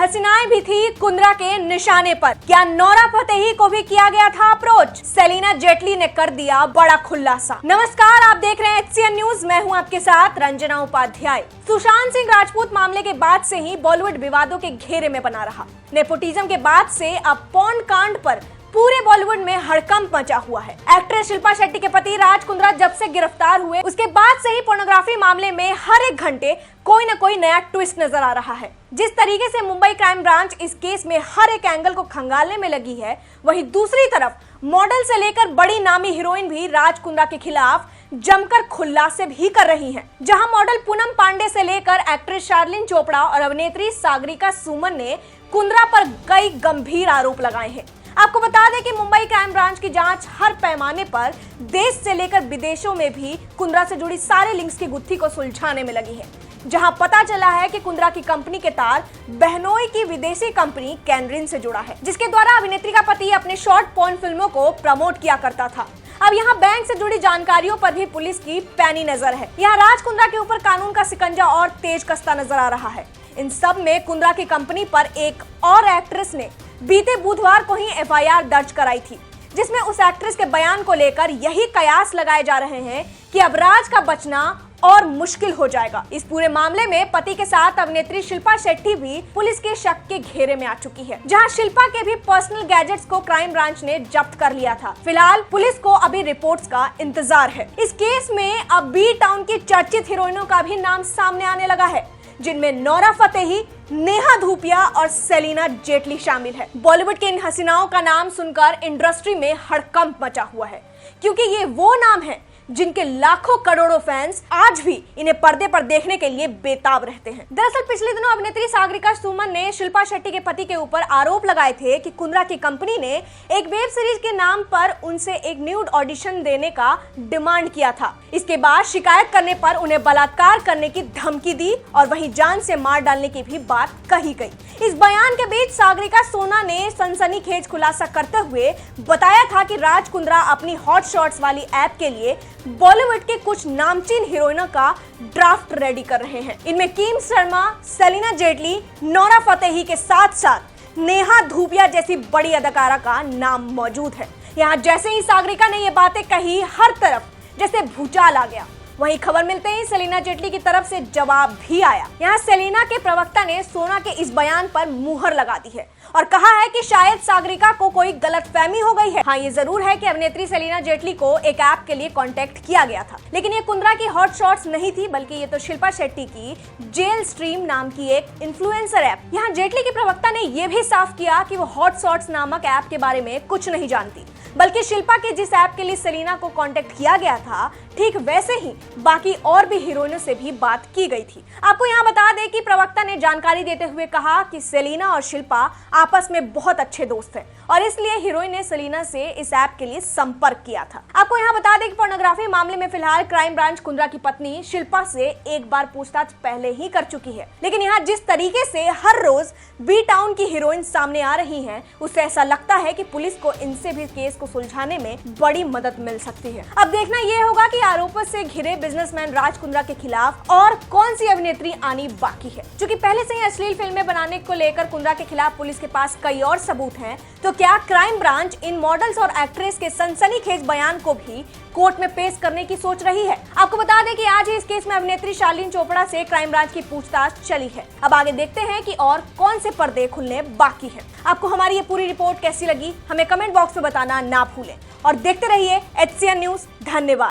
हसीनाएं भी थी कुंद्रा के निशाने पर। क्या नोरा फतेही को भी किया गया था अप्रोच? सेलिना जेटली ने कर दिया बड़ा खुलासा। नमस्कार, आप देख रहे हैं HCN न्यूज। मैं हूं आपके साथ रंजना उपाध्याय। सुशांत सिंह राजपूत मामले के बाद से ही बॉलीवुड विवादों के घेरे में बना रहा। नेपोटिज्म के बाद से अब पॉर्न कांड पर पूरे बॉलीवुड में हड़कंप मचा हुआ है। एक्ट्रेस शिल्पा शेट्टी के पति राज कुंद्रा जब से गिरफ्तार हुए उसके बाद से ही पोर्नोग्राफी मामले में हर एक घंटे कोई न कोई नया ट्विस्ट नजर आ रहा है। जिस तरीके से मुंबई क्राइम ब्रांच इस केस में हर एक एंगल को खंगालने में लगी है, वहीं दूसरी तरफ मॉडल से लेकर बड़ी नामी हीरोइन भी राज कुंद्रा के खिलाफ जमकर खुलासे भी कर रही हैं। जहां मॉडल पूनम पांडे से लेकर एक्ट्रेस शार्लिन चोपड़ा और अभिनेत्री सागरिका सुमन ने कुंद्रा पर कई गंभीर आरोप लगाए हैं। आपको बता दें कि मुंबई क्राइम ब्रांच की जांच हर पैमाने पर देश से लेकर विदेशों में भी कुंद्रा से जुड़ी सारे लिंक्स की गुत्थी को सुलझाने में लगी है। जहां पता चला है कि कुंद्रा की कंपनी के तार बहनोई की विदेशी कंपनी कैनरिन से जुड़ा है, जिसके द्वारा अभिनेत्री का पति अपने शॉर्ट पॉर्न फिल्मों को प्रमोट किया करता था। अब यहाँ बैंक से जुड़ी जानकारियों पर भी पुलिस की पैनी नजर है। यहाँ राज कुंद्रा के ऊपर कानून का शिकंजा और तेज कसता नजर आ रहा है। इन सब में कुंद्रा की कंपनी पर एक और एक्ट्रेस ने बीते बुधवार को ही FIR दर्ज कराई थी, जिसमें उस एक्ट्रेस के बयान को लेकर यही कयास लगाए जा रहे हैं कि अब राज का बचना और मुश्किल हो जाएगा। इस पूरे मामले में पति के साथ अभिनेत्री शिल्पा शेट्टी भी पुलिस के शक के घेरे में आ चुकी है, जहां शिल्पा के भी पर्सनल गैजेट्स को क्राइम ब्रांच ने जब्त कर लिया था। फिलहाल पुलिस को अभी रिपोर्ट्स का इंतजार है। इस केस में अब बी टाउन की चर्चित हीरोइनों का भी नाम सामने आने लगा है, जिनमें नोरा फतेही, नेहा धूपिया और सेलिना जेटली शामिल है। बॉलीवुड के इन हसीनाओं का नाम सुनकर इंडस्ट्री में हड़कंप मचा हुआ है, क्योंकि ये वो नाम है जिनके लाखों करोड़ों फैंस आज भी इन्हें पर्दे पर देखने के लिए बेताब रहते हैं। दरअसल पिछले दिनों अभिनेत्री सागरिका सुमन ने शिल्पा शेट्टी के पति के ऊपर आरोप लगाए थे कि कुंद्रा की कंपनी ने एक वेब सीरीज के नाम पर उनसे एक न्यूड ऑडिशन देने का डिमांड किया था। इसके बाद शिकायत करने पर उन्हें बलात्कार करने की धमकी दी और वहीं जान से मार डालने की भी बात कही गई। इस बयान के बीच सागरिका सोना ने सनसनीखेज खुलासा करते हुए बताया था कि राज कुंद्रा अपनी हॉट शॉट्स वाली ऐप के लिए बॉलीवुड के कुछ नामचीन हीरोइनों का ड्राफ्ट रेडी कर रहे हैं। इनमें किम शर्मा, सेलिना जेटली, नोरा फतेही के साथ साथ नेहा धूपिया जैसी बड़ी अदाकारा का नाम मौजूद है। यहाँ जैसे ही सागरिका ने ये बातें कही, हर तरफ जैसे भूचाल आ गया। वहीं खबर मिलते ही सेलिना जेटली की तरफ से जवाब भी आया। यहाँ सेलिना के प्रवक्ता ने सोना के इस बयान पर मुहर लगा दी है और कहा है कि शायद सागरिका को कोई गलतफहमी हो गई है। हाँ, ये जरूर है कि अभिनेत्री सेलिना जेटली को एक ऐप के लिए कांटेक्ट किया गया था, लेकिन ये कुंद्रा की हॉट शॉट्स नहीं थी, बल्कि ये तो शिल्पा शेट्टी की जेल स्ट्रीम नाम की एक इन्फ्लुएंसर ऐप। यहाँ जेटली के प्रवक्ता ने यह भी साफ किया कि वो हॉट शॉट्स नामक ऐप के बारे में कुछ नहीं जानती, बल्कि शिल्पा के जिस ऐप के लिए सेलिना को कांटेक्ट किया गया था, ठीक वैसे ही बाकी और भी हीरोइनों से भी बात की गई थी। आपको यहाँ बता दें कि प्रवक्ता ने जानकारी देते हुए कहा कि सेलिना और शिल्पा आपस में बहुत अच्छे दोस्त हैं और इसलिए हीरोइन ने सेलिना से इस ऐप के लिए संपर्क किया था। आपको यहाँ बता दें कि पोर्नोग्राफी मामले में फिलहाल क्राइम ब्रांच कुंद्रा की पत्नी शिल्पा से एक बार पूछताछ पहले ही कर चुकी है, लेकिन यहाँ जिस तरीके से हर रोज बी टाउन की हीरोइन सामने आ रही हैं, उससे ऐसा लगता है कि पुलिस को इनसे भी केस को सुलझाने में बड़ी मदद मिल सकती है। अब देखना यह होगा कि आरोपों से घिरे बिजनेसमैन राज कुंद्रा के खिलाफ और कौन सी अभिनेत्री आनी बाकी है। क्योंकि पहले से ही अश्लील फिल्में बनाने को लेकर कुंद्रा के खिलाफ पुलिस के पास कई और सबूत हैं, तो क्या क्राइम ब्रांच इन मॉडल्स और एक्ट्रेस के सनसनीखेज बयान को भी कोर्ट में पेश करने की सोच रही है? आपको बता दें कि आज ही इस केस में अभिनेत्री शार्लिन चोपड़ा से क्राइम ब्रांच की पूछताछ चली है। अब आगे देखते हैं कि और कौन से पर्दे खुलने बाकी हैं। आपको हमारी ये पूरी रिपोर्ट कैसी लगी, हमें कमेंट बॉक्स में बताना ना भूलें और देखते रहिए HCN न्यूज। धन्यवाद।